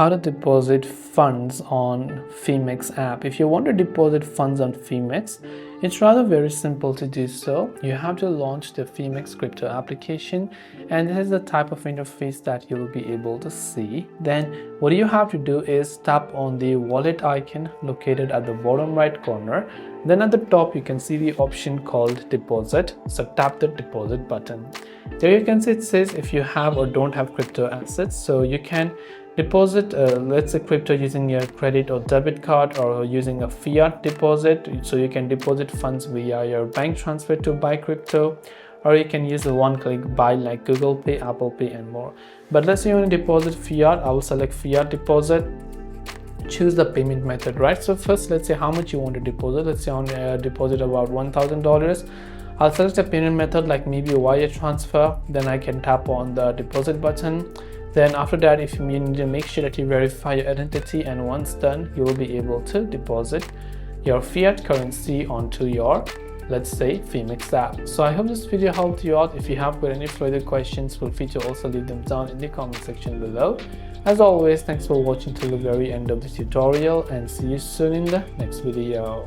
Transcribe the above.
How to deposit funds on Phemex app. If you want to deposit funds on Phemex, it's rather very simple to do so. You have to launch the Phemex crypto application, and this is the type of interface that you will be able to see. Then what you have to do is tap on the wallet icon located at the bottom right corner. Then at the top you can see the option called deposit, so tap the deposit button. There you can see it says if you have or don't have crypto assets, so you can deposit let's say crypto using your credit or debit card, or using a fiat deposit, so you can deposit funds via your bank transfer to buy crypto, or you can use the one-click buy like Google Pay, Apple Pay and more. But let's say you want to deposit fiat. I will select fiat deposit, choose the payment method, right? So first, let's say how much you want to deposit. Let's say I want to deposit about $1,000. I'll select a payment method like maybe a wire transfer. Then I can tap on the deposit button. Then after that, if you need to make sure that you verify your identity, and once done, you will be able to deposit your fiat currency onto your, let's say, Phemex app. So I hope this video helped you out. If you have got any further questions, feel free to also leave them down in the comment section below. As always, thanks for watching till the very end of the tutorial, and see you soon in the next video.